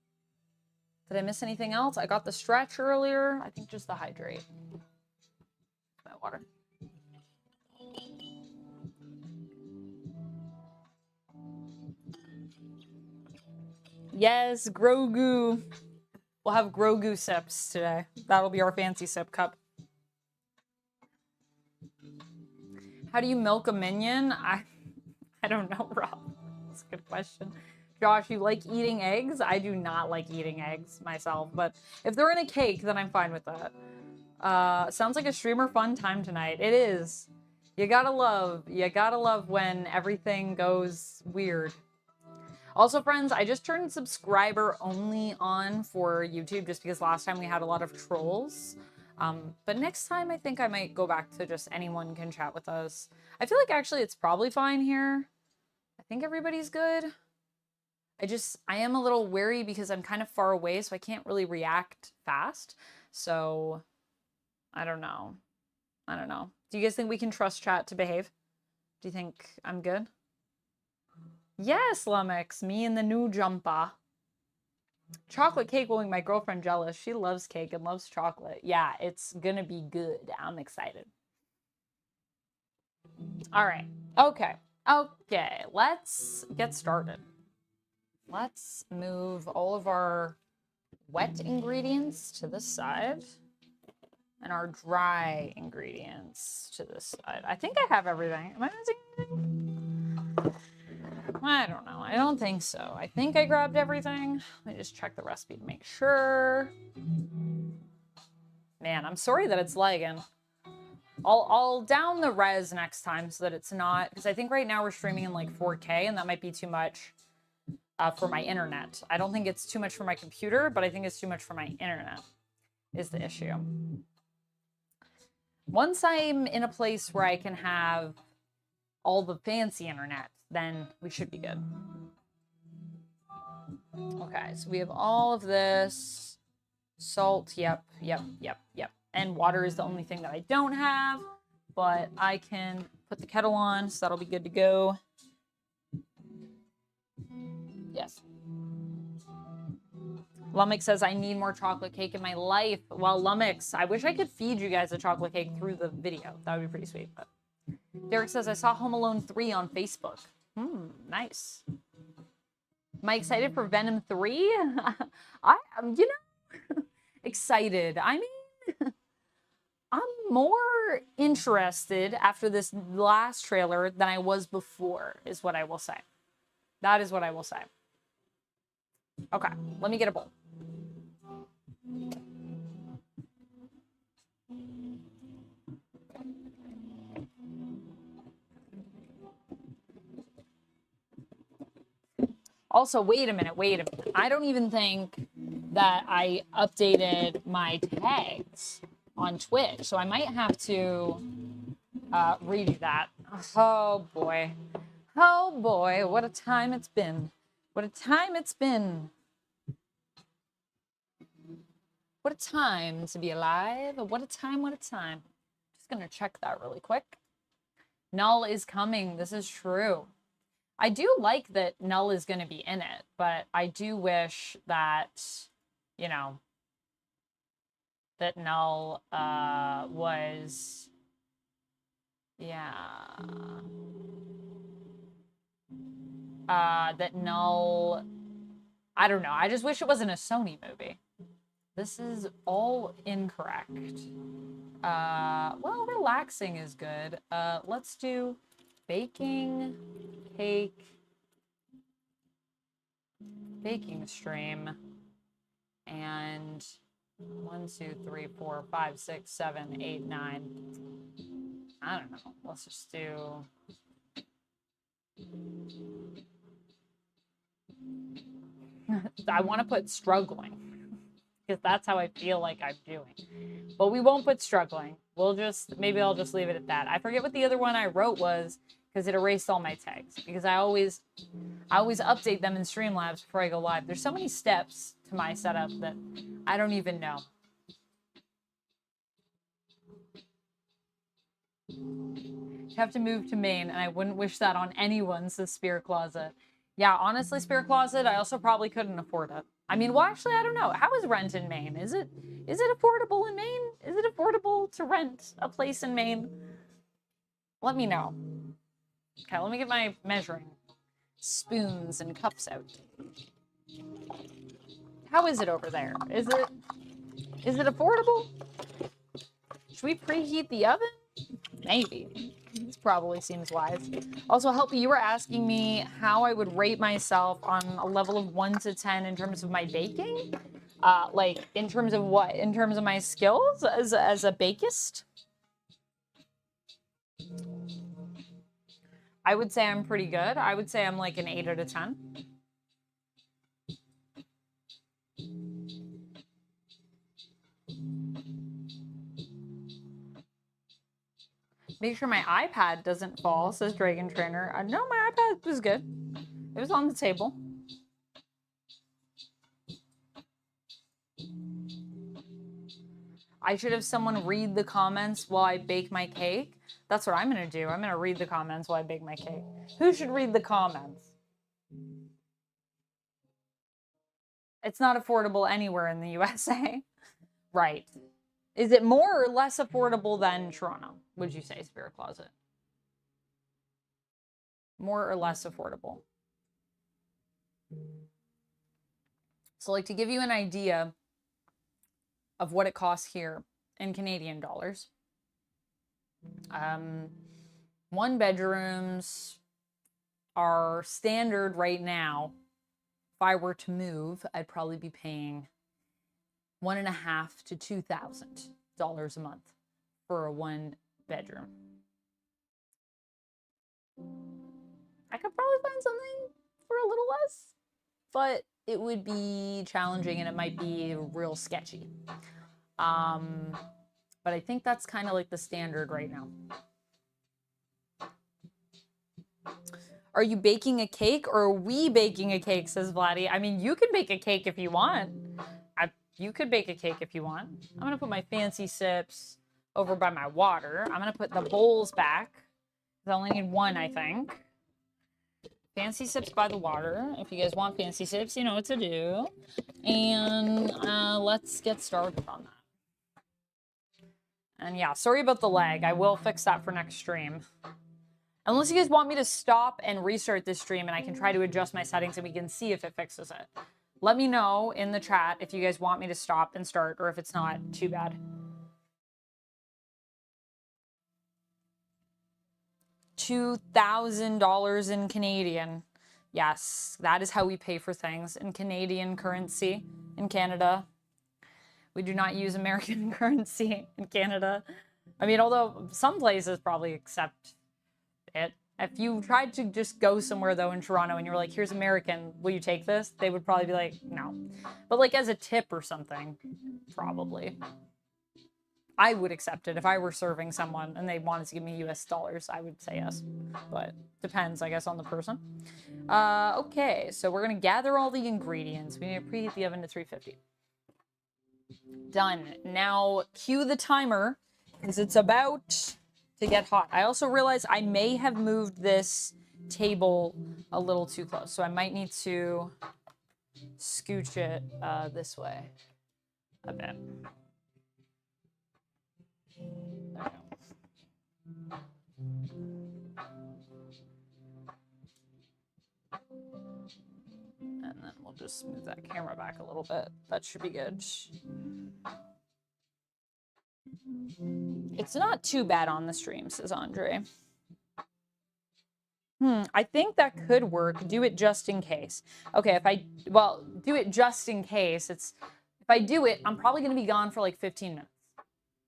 Did I miss anything else? I got the stretch earlier. I think just the hydrate. My water. Yes, Grogu. We'll have Grogu sips today. That'll be our fancy sip cup. How do you milk a minion? I don't know, Rob. That's a good question. Josh, you like eating eggs? I do not like eating eggs myself, but if they're in a cake, then I'm fine with that. Sounds like a streamer fun time tonight. It is. You gotta love when everything goes weird. Also, friends, I just turned subscriber only on for YouTube just because last time we had a lot of trolls. But next time I think I might go back to just anyone can chat with us. I feel like actually it's probably fine here. I think everybody's good. I am a little wary because I'm kind of far away, so I can't really react fast. So, I don't know. Do you guys think we can trust chat to behave? Do you think I'm good? Yes, Lumix, me and the new jumper. Chocolate cake will make my girlfriend jealous. She loves cake and loves chocolate. Yeah, it's gonna be good. I'm excited. All right. Okay, let's get started. Let's move all of our wet ingredients to this side and our dry ingredients to this side. I think I have everything. Am I missing anything? I don't know. I don't think so. I think I grabbed everything. Let me just check the recipe to make sure. Man, I'm sorry that it's lagging. I'll down the res next time so that it's not, because I think right now we're streaming in like 4K and that might be too much for my internet. I don't think it's too much for my computer, but I think it's too much for my internet is the issue. Once I'm in a place where I can have all the fancy internet, then we should be good. Okay, so we have all of this. Salt, yep. And water is the only thing that I don't have, but I can put the kettle on, so that'll be good to go. Yes. Lumix says, I need more chocolate cake in my life. Well, Lumix, I wish I could feed you guys a chocolate cake through the video. That would be pretty sweet. But Derek says, I saw Home Alone 3 on Facebook. Nice. Am I excited for Venom 3? I'm, excited. I mean, I'm more interested after this last trailer than I was before, is what I will say. That is what I will say. Okay, let me get a bowl. Also, wait a minute. I don't even think that I updated my tags on Twitch, so I might have to redo that. Oh boy, what a time it's been. What a time it's been. What a time to be alive. What a time. Just gonna check that really quick. Null is coming. This is true. I do like that Null is going to be in it, but I do wish that, that Null was, that Null, I don't know. I just wish it wasn't a Sony movie. This is all incorrect. Well, relaxing is good. Let's do baking cake, baking stream, and 1, 2, 3, 4, 5, 6, 7, 8, 9. I don't know. Let's just do. I want to put struggling because that's how I feel like I'm doing. But we won't put struggling. Maybe I'll just leave it at that. I forget what the other one I wrote was because it erased all my tags because I always update them in Streamlabs before I go live. There's so many steps to my setup that I don't even know. You have to move to Maine, and I wouldn't wish that on anyone, says Spirit Closet. Yeah, honestly, Spirit Closet, I also probably couldn't afford it. I mean, well, actually, I don't know. How is rent in Maine? Is it affordable in Maine? Is it affordable to rent a place in Maine? Let me know. Okay, let me get my measuring spoons and cups out. How is it over there? Is it affordable? Should we preheat the oven? Maybe. This probably seems wise. Also, Helpy, you were asking me how I would rate myself on a level of 1 to 10 in terms of my baking. Like, in terms of what? In terms of my skills as a bakist? I would say I'm pretty good. I would say I'm like an 8 out of 10. Make sure my iPad doesn't fall, says Dragon Trainer. No, my iPad was good. It was on the table. I should have someone read the comments while I bake my cake. That's what I'm going to do. I'm going to read the comments while I bake my cake. Who should read the comments? It's not affordable anywhere in the USA. Right. Is it more or less affordable than Toronto, would you say, Spirit Closet? More or less affordable? So, like, to give you an idea of what it costs here in Canadian dollars, 1 bedrooms are standard right now. If I were to move, I'd probably be paying $1,500 to $2,000 a month for a 1 bedroom. I could probably find something for a little less, but it would be challenging and it might be real sketchy. But I think that's kind of like the standard right now. Are you baking a cake or are we baking a cake, says Vladdy. I mean, you can bake a cake if you want. You could bake a cake if you want. I'm going to put my fancy sips over by my water. I'm going to put the bowls back. I only need 1, I think. Fancy sips by the water. If you guys want fancy sips, you know what to do. And let's get started on that. And yeah, sorry about the lag. I will fix that for next stream. Unless you guys want me to stop and restart this stream and I can try to adjust my settings and we can see if it fixes it. Let me know in the chat if you guys want me to stop and start or if it's not too bad. $2,000 in Canadian. Yes, that is how we pay for things in Canadian currency in Canada. We do not use American currency in Canada. I mean, although some places probably accept it. If you tried to just go somewhere, though, in Toronto and you were like, here's American, will you take this? They would probably be like, no. But, like, as a tip or something, probably. I would accept it. If I were serving someone and they wanted to give me US dollars, I would say yes. But depends, I guess, on the person. Okay, so we're going to gather all the ingredients. We need to preheat the oven to 350. Done. Now, cue the timer, because it's about to get hot. I also realized I may have moved this table a little too close, so I might need to scooch it this way a bit. There we go. And then we'll just move that camera back a little bit. That should be good. It's not too bad on the stream, says Andre. I think that could work. Do it just in case. Okay, well, do it just in case. If I do it, I'm probably going to be gone for like 15 minutes.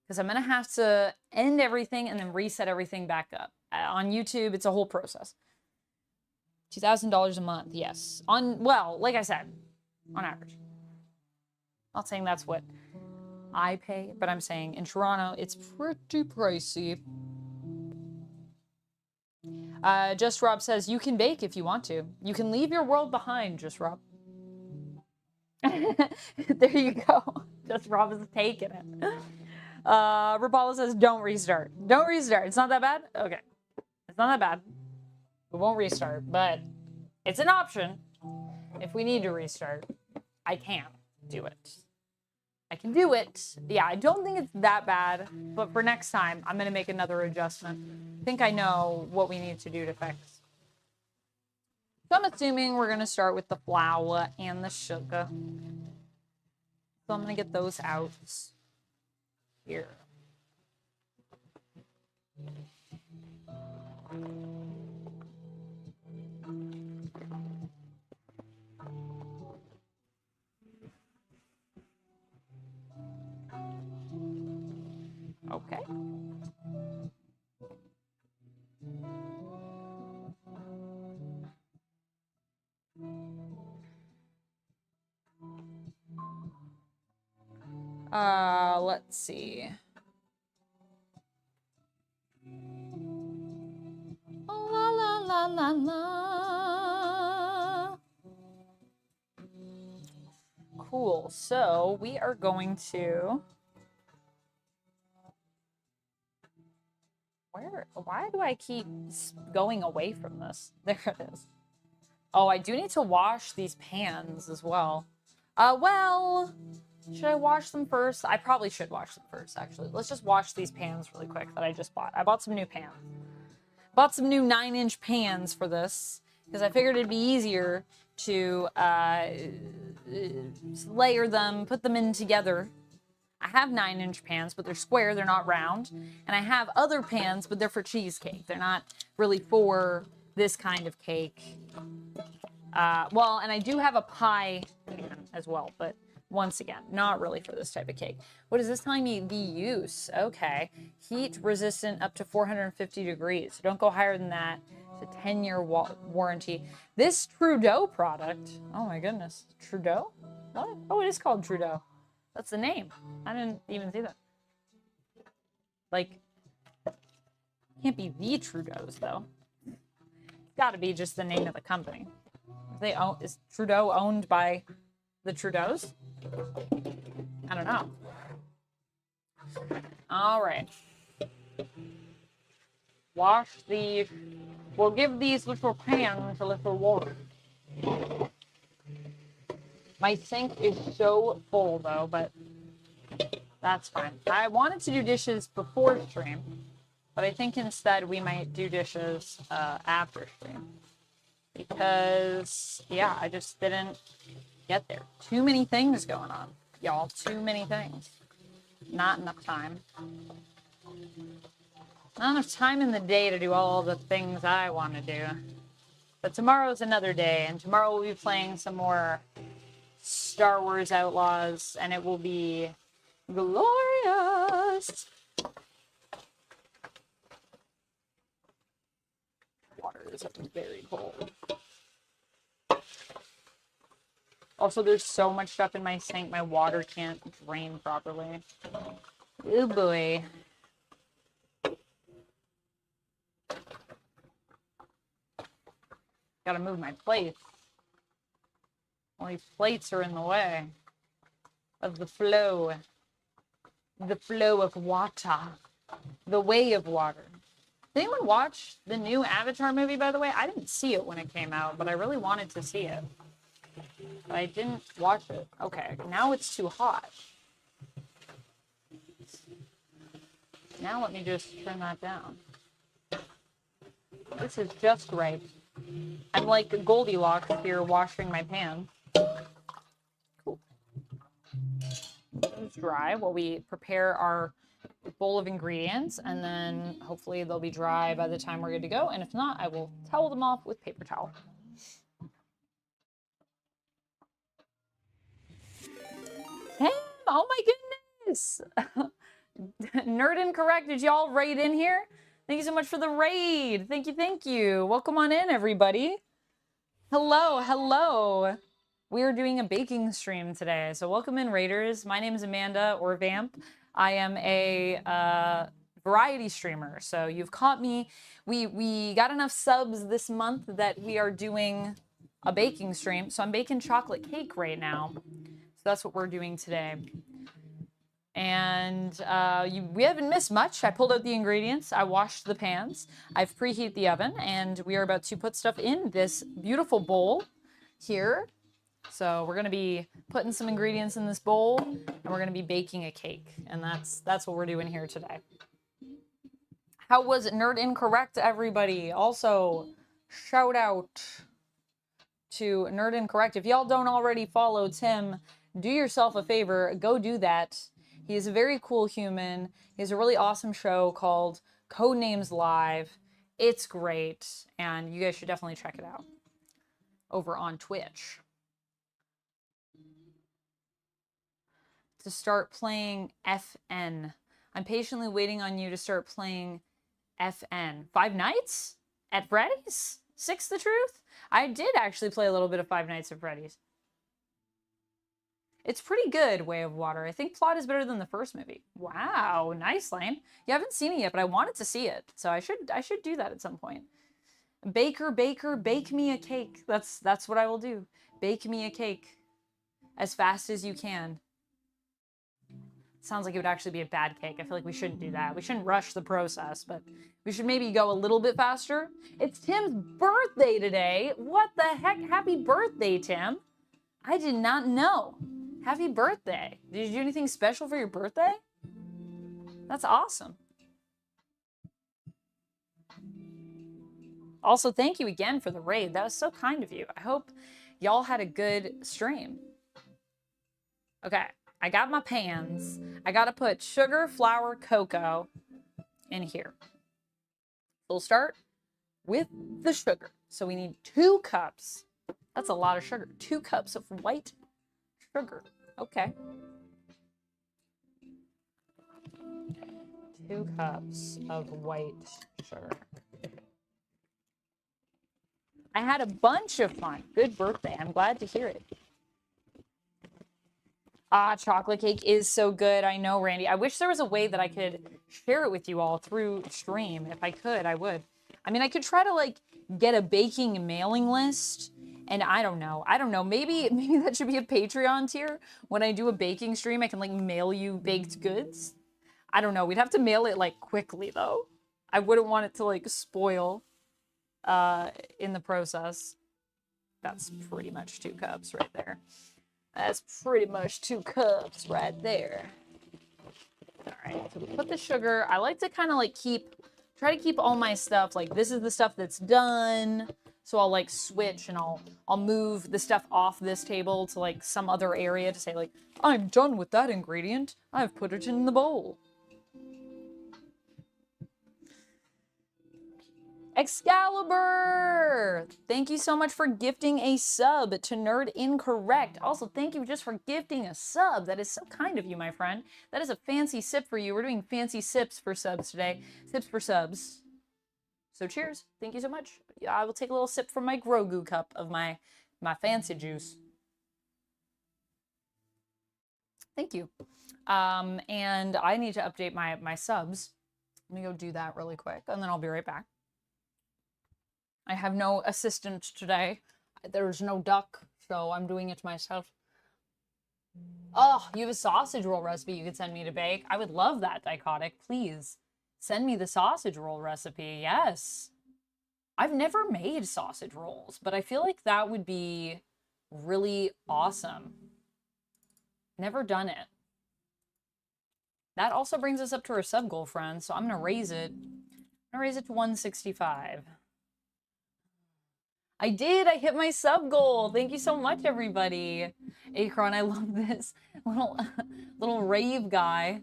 Because I'm going to have to end everything and then reset everything back up. On YouTube, it's a whole process. $2,000 a month, yes. Well, like I said, on average. Not saying that's what I pay, but I'm saying in Toronto, it's pretty pricey. Just Rob says, you can bake if you want to. You can leave your world behind, Just Rob. There you go. Just Rob is taking it. Rapala says, don't restart. Don't restart. It's not that bad? Okay. It's not that bad. We won't restart, but it's an option. If we need to restart, I can do it. I can do it. Yeah, I don't think it's that bad, but for next time, I'm going to make another adjustment. I think I know what we need to do to fix. So I'm assuming we're going to start with the flour and the sugar. So I'm going to get those out here. Okay. Let's see. Oh, la la la la la. Cool. So we are going to. Why do I keep going away from this? There it is. Oh, I do need to wash these pans as well. Well, should I wash them first? I probably should wash them first, actually. Let's just wash these pans really quick that I just bought. I bought some new pans. Bought some new 9-inch pans for this because I figured it'd be easier to layer them, put them in together. I have 9-inch pans, but they're square, they're not round. And I have other pans, but they're for cheesecake. They're not really for this kind of cake. Well, and I do have a pie pan as well, but once again, not really for this type of cake. What is this telling me? The use. Okay. Heat resistant up to 450 degrees. So don't go higher than that. It's a 10-year warranty. This Trudeau product. Oh my goodness. Trudeau? What? Oh, it is called Trudeau. That's the name. I didn't even see that. Like, can't be the Trudeaus though. It's got to be just the name of the company. Is Trudeau owned by the Trudeaus? I don't know. All right. Wash these. We'll give these little pans a little water. My sink is so full though, but that's fine. I wanted to do dishes before stream, but I think instead we might do dishes after stream. Because, yeah, I just didn't get there. Too many things going on, y'all. Too many things. Not enough time. Not enough time in the day to do all the things I want to do. But tomorrow's another day, and tomorrow we'll be playing some more Star Wars Outlaws, and it will be glorious. Water is very cold. Also, there's so much stuff in my sink, my water can't drain properly. Oh boy. Gotta move my plates. All these plates are in the way of the flow. The flow of water. The way of water. Did anyone watch the new Avatar movie, by the way? I didn't see it when it came out, but I really wanted to see it. But I didn't watch it. Okay, now it's too hot. Now let me just turn that down. This is just right. I'm like Goldilocks here washing my pan. Cool. It's dry while we prepare our bowl of ingredients, and then hopefully they'll be dry by the time we're good to go. And if not, I will towel them off with paper towel. Tim, oh my goodness. Nerd Incorrect, did y'all raid in here? Thank you so much for the raid. Thank you, thank you. Welcome on in, everybody. Hello, hello. We are doing a baking stream today, so welcome in, raiders. My name is Amanda, or Vamp. I am a variety streamer, so you've caught me. We got enough subs this month that we are doing a baking stream, so I'm baking chocolate cake right now. So that's what we're doing today. And we haven't missed much. I pulled out the ingredients, I washed the pans, I've preheated the oven, and we are about to put stuff in this beautiful bowl here. So we're gonna be putting some ingredients in this bowl, and we're gonna be baking a cake, and that's what we're doing here today. How was Nerd Incorrect, everybody? Also, shout out to Nerd Incorrect. If y'all don't already follow Tim, do yourself a favor, go do that. He is a very cool human. He has a really awesome show called Codenames Live. It's great, and you guys should definitely check it out over on Twitch. To start playing FN. I'm patiently waiting on you to start playing FN. Five Nights at Freddy's? Six the Truth? I did actually play a little bit of Five Nights at Freddy's. It's pretty good, Way of Water. I think plot is better than the first movie. Wow, nice, Lane. You haven't seen it yet, but I wanted to see it, so I should do that at some point. Baker, baker, bake me a cake. That's what I will do. Bake me a cake as fast as you can. Sounds like it would actually be a bad cake. I feel like we shouldn't do that. We shouldn't rush the process, but we should maybe go a little bit faster. It's Tim's birthday today. What the heck? Happy birthday, Tim. I did not know. Happy birthday. Did you do anything special for your birthday? That's awesome. Also, thank you again for the raid. That was so kind of you. I hope y'all had a good stream. Okay, I got my pans. I gotta put sugar, flour, cocoa in here. We'll start with the sugar. So we need 2 cups. That's a lot of sugar. 2 cups of white sugar. Okay. 2 cups of white sugar. I had a bunch of fun. Good birthday. I'm glad to hear it. Ah, chocolate cake is so good. I know, Randy. I wish there was a way that I could share it with you all through stream. If I could, I would. I mean, I could try to, like, get a baking mailing list. And I don't know. Maybe that should be a Patreon tier. When I do a baking stream, I can, like, mail you baked goods. I don't know. We'd have to mail it, like, quickly, though. I wouldn't want it to, like, spoil in the process. That's pretty much 2 cups right there. That's pretty much 2 cups right there. All right, so we put the sugar. I like to kind of, like, try to keep all my stuff, like, this is the stuff that's done. So I'll, like, switch and I'll move the stuff off this table to, like, some other area to say, like, I'm done with that ingredient. I've put it in the bowl. Excalibur! Thank you so much for gifting a sub to Nerd Incorrect. Also, thank you just for gifting a sub. That is so kind of you, my friend. That is a fancy sip for you. We're doing fancy sips for subs today. Sips for subs. So cheers. Thank you so much. I will take a little sip from my Grogu cup of my fancy juice. Thank you. And I need to update my subs. Let me go do that really quick, and then I'll be right back. I have no assistant today. There's no duck, so I'm doing it myself. Oh, you have a sausage roll recipe you could send me to bake? I would love that, Dichotic. Please, send me the sausage roll recipe. Yes. I've never made sausage rolls, but I feel like that would be really awesome. Never done it. That also brings us up to our sub goal, friends, so I'm going to raise it. I'm going to raise it to 165. I did. I hit my sub goal. Thank you so much, everybody. Akron, I love this little rave guy.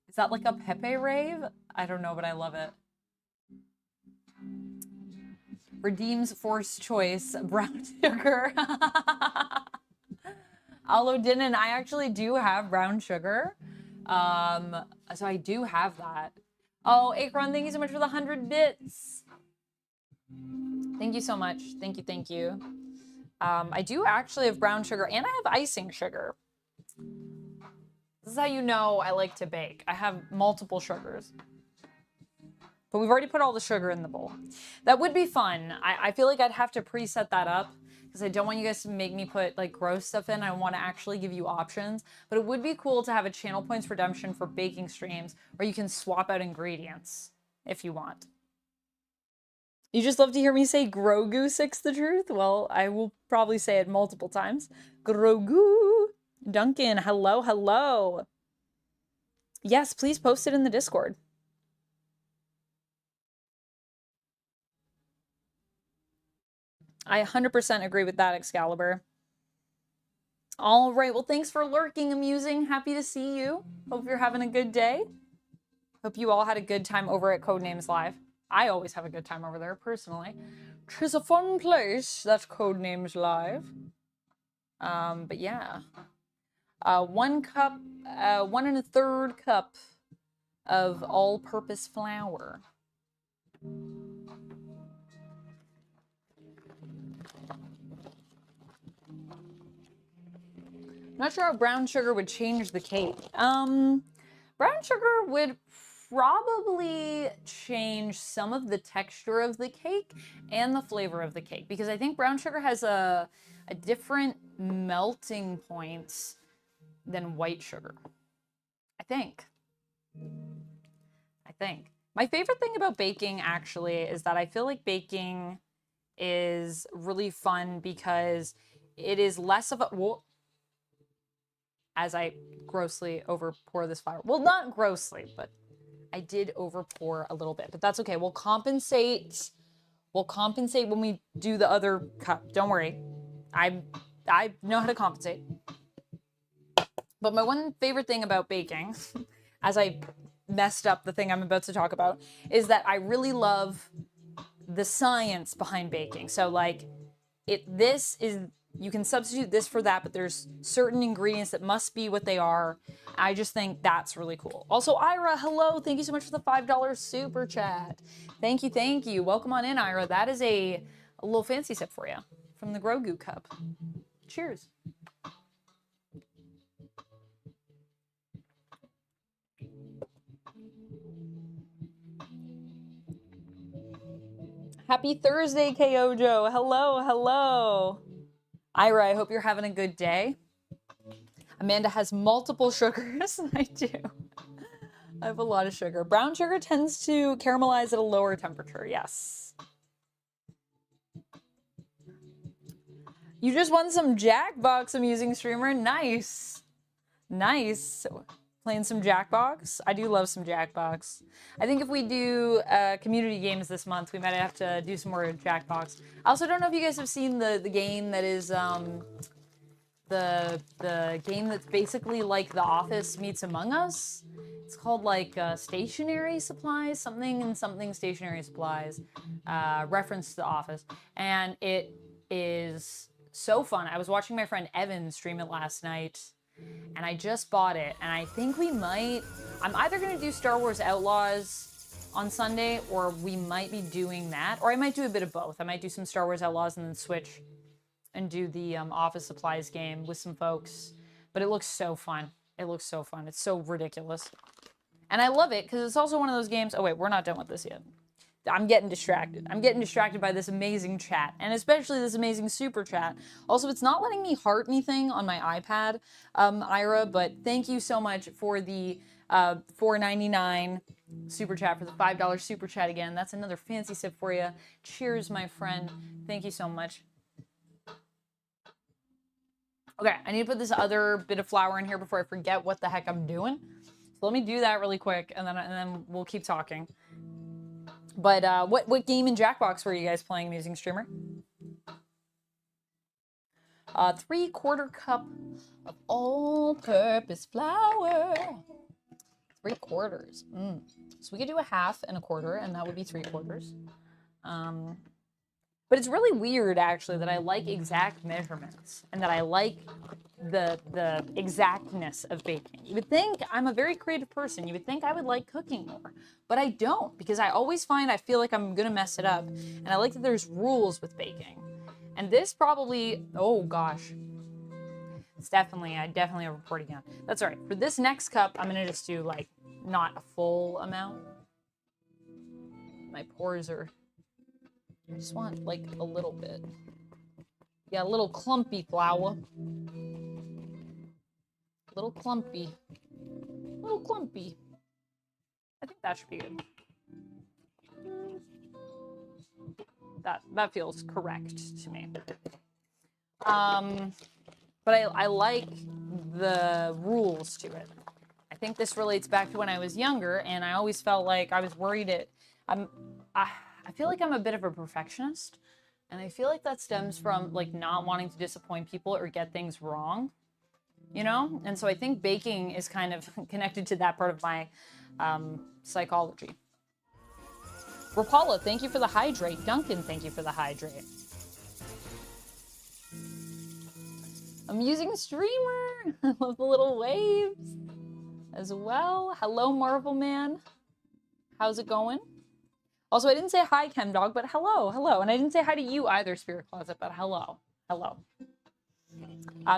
Is that like a Pepe rave? I don't know, but I love it. Redeems forced choice, brown sugar. Alodinin, I actually do have brown sugar. So I do have that. Oh, Akron, thank you so much for the 100 bits. Thank you so much. Thank you, thank you. I do actually have brown sugar and I have icing sugar. This is how you know I like to bake. I have multiple sugars. But we've already put all the sugar in the bowl. That would be fun. I feel like I'd have to preset that up because I don't want you guys to make me put like gross stuff in. I want to actually give you options. But it would be cool to have a channel points redemption for baking streams where you can swap out ingredients if you want. You just love to hear me say Grogu 6 the truth? Well, I will probably say it multiple times. Grogu. Duncan, hello, hello. Yes, please post it in the Discord. I 100% agree with that, Excalibur. All right, well, thanks for lurking, Amusing. Happy to see you. Hope you're having a good day. Hope you all had a good time over at Codenames Live. I always have a good time over there, personally. 'Tis a fun place, that's Codenames Live. But yeah. 1 cup, 1 1/3 cup of all-purpose flour. Not sure how brown sugar would change the cake. Brown sugar would probably change some of the texture of the cake and the flavor of the cake because I think brown sugar has a different melting point than white sugar. I think. My favorite thing about baking actually is that I feel like baking is really fun because it is less of a... Well, as I grossly overpour this flour. Well, not grossly, but I did overpour a little bit, but that's okay. We'll compensate. We'll compensate when we do the other cup. Don't worry. I know how to compensate. But my one favorite thing about baking, as I messed up the thing I'm about to talk about, is that I really love the science behind baking. So like this is, you can substitute this for that, but there's certain ingredients that must be what they are. I just think that's really cool. Also, Ira, hello. Thank you so much for the $5 super chat. Thank you, thank you. Welcome on in, Ira. That is a little fancy sip for you from the Grogu cup. Cheers. Happy Thursday, Kojo. Hello, hello. Ira, I hope you're having a good day. Amanda has multiple sugars. I do. I have a lot of sugar. Brown sugar tends to caramelize at a lower temperature. Yes. You just won some Jackbox, Amusing Streamer. Nice. Nice. Playing some Jackbox. I do love some Jackbox. I think if we do community games this month, we might have to do some more Jackbox. I also don't know if you guys have seen the game that is the game that's basically like The Office meets Among Us. It's called like Stationery Supplies, something and something Stationery Supplies, reference to The Office, and it is so fun. I was watching my friend Evan stream it last night, and I just bought it, and I think we might... I'm either going to do Star Wars Outlaws on Sunday, or we might be doing that, or I might do a bit of both. I might do some Star Wars Outlaws and then switch and do the Office Supplies game with some folks. But it looks so fun. It looks so fun. It's so ridiculous. And I love it, because it's also one of those games... Oh, wait, we're not done with this yet. I'm getting distracted. I'm getting distracted by this amazing chat, and especially this amazing super chat. Also, it's not letting me heart anything on my iPad, Ira, but thank you so much for the $4.99 super chat, for the $5 super chat again. That's another fancy sip for you. Cheers, my friend. Thank you so much. Okay, I need to put this other bit of flour in here before I forget what the heck I'm doing. So let me do that really quick, and then we'll keep talking. But what game in Jackbox were you guys playing, Amusing Streamer? 3/4 cup of all-purpose flour. 3/4. So we could do a 1/2 and a 1/4, and that would be 3/4. But it's really weird, actually, that I like exact measurements and that I like the exactness of baking. You would think I'm a very creative person. You would think I would like cooking more, but I don't, because I always find I feel like I'm gonna mess it up, and I like that there's rules with baking. And this probably, oh gosh, it's definitely, I definitely have reporting down. That's all right. For this next cup, I'm gonna just do like not a full amount. My pores are, I just want like a little bit. Yeah, a little clumpy flour. Little clumpy. Little clumpy. I think that should be good. That feels correct to me. But I like the rules to it. I think this relates back to when I was younger, and I always felt like I was worried I feel like I'm a bit of a perfectionist, and I feel like that stems from like not wanting to disappoint people or get things wrong, you know? And so I think baking is kind of connected to that part of my psychology. Rapala, thank you for the hydrate. Duncan, thank you for the hydrate. I'm using a streamer. I love the little waves as well. Hello, Marvel Man. How's it going? Also, I didn't say hi, ChemDog, but hello, hello. And I didn't say hi to you either, Spirit Closet, but hello, hello.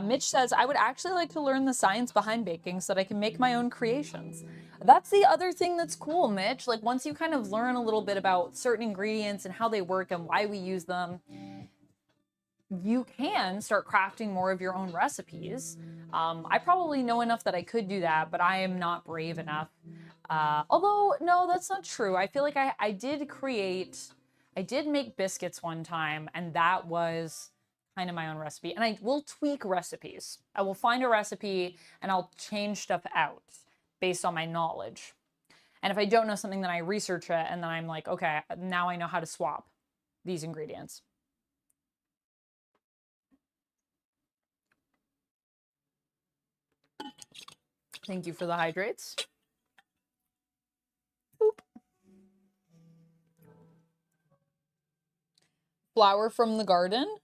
Mitch says, I would actually like to learn the science behind baking so that I can make my own creations. That's the other thing that's cool, Mitch. Like, once you kind of learn a little bit about certain ingredients and how they work and why we use them, you can start crafting more of your own recipes. I probably know enough that I could do that, but I am not brave enough. Although, no, that's not true. I feel like I did make biscuits one time, and that was kind of my own recipe. And I will tweak recipes. I will find a recipe and I'll change stuff out based on my knowledge. And if I don't know something, then I research it, and then I'm like, okay, now I know how to swap these ingredients. Thank you for the hydrates. Boop. Flower from the garden?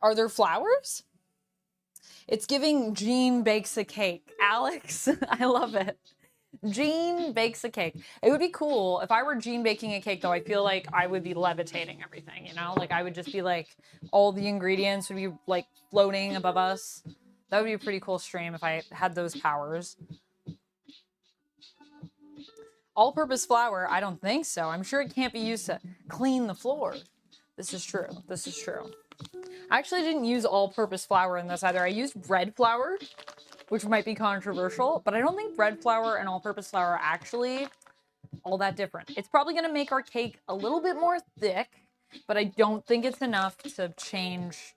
Are there flowers? It's giving Jean bakes a cake. Alex, I love it. Jean bakes a cake. It would be cool if I were Jean baking a cake, though. I feel like I would be levitating everything, you know? Like, I would just be like, all the ingredients would be like floating above us. That would be a pretty cool stream if I had those powers. All-purpose flour? I don't think so. I'm sure it can't be used to clean the floor. This is true. This is true. I actually didn't use all-purpose flour in this either. I used bread flour, which might be controversial, but I don't think bread flour and all-purpose flour are actually all that different. It's probably going to make our cake a little bit more thick, but I don't think it's enough to change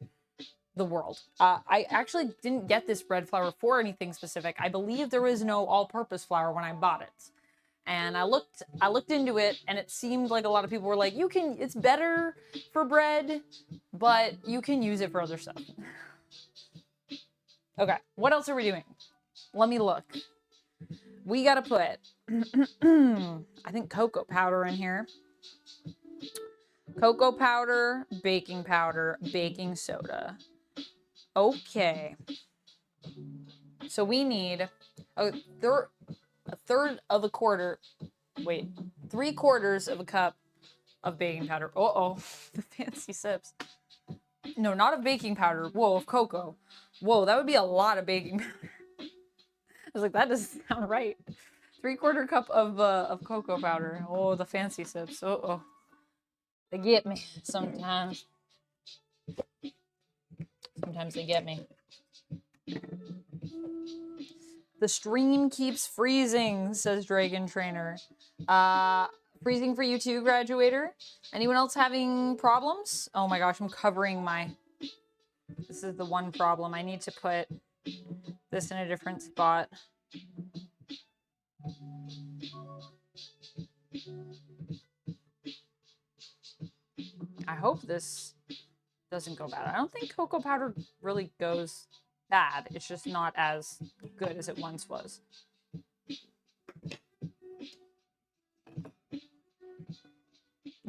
the world. I actually didn't get this bread flour for anything specific. I believe there was no all-purpose flour when I bought it. And I looked into it, and it seemed like a lot of people were like, it's better for bread, but you can use it for other stuff. Okay, what else are we doing? Let me look. We gotta put, I think cocoa powder in here. Cocoa powder, baking soda. Okay. So we need a third of a quarter, wait, 3/4 of a cup of baking powder. Uh-oh, the fancy sips. No, not of baking powder. Whoa, of cocoa. Whoa, that would be a lot of baking powder. I was like, that doesn't sound right. 3/4 cup of cocoa powder. Oh, the fancy sips. Uh-oh. They get me sometimes. Sometimes they get me. The stream keeps freezing, says Dragon Trainer. Freezing for you too, Graduator? Anyone else having problems? Oh my gosh, I'm covering my... This is the one problem. I need to put this in a different spot. I hope this doesn't go bad. I don't think cocoa powder really goes bad. It's just not as good as it once was.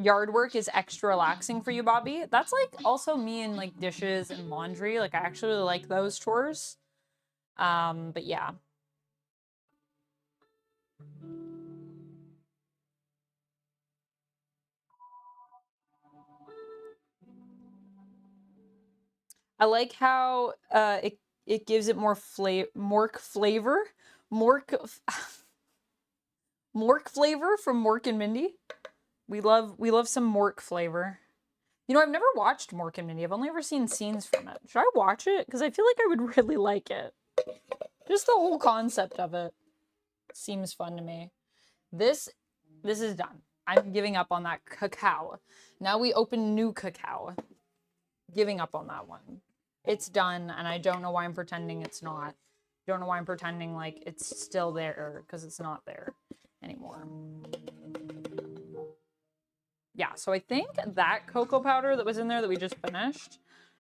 yard work is extra relaxing for you, Bobby. That's like also me and like dishes and laundry. Like I actually really like those chores. But yeah. I like how it gives it more mork flavor. Mork mork flavor from Mork and Mindy. We love some Mork flavor. You know, I've never watched Mork and Mindy. I've only ever seen scenes from it. Should I watch it? Because I feel like I would really like it. Just the whole concept of it seems fun to me. This is done. I'm giving up on that cacao. Now we open new cacao. Giving up on that one. It's done, and I don't know why I'm pretending it's not. Don't know why I'm pretending like it's still there, because it's not there anymore. Yeah, so I think that cocoa powder that was in there that we just finished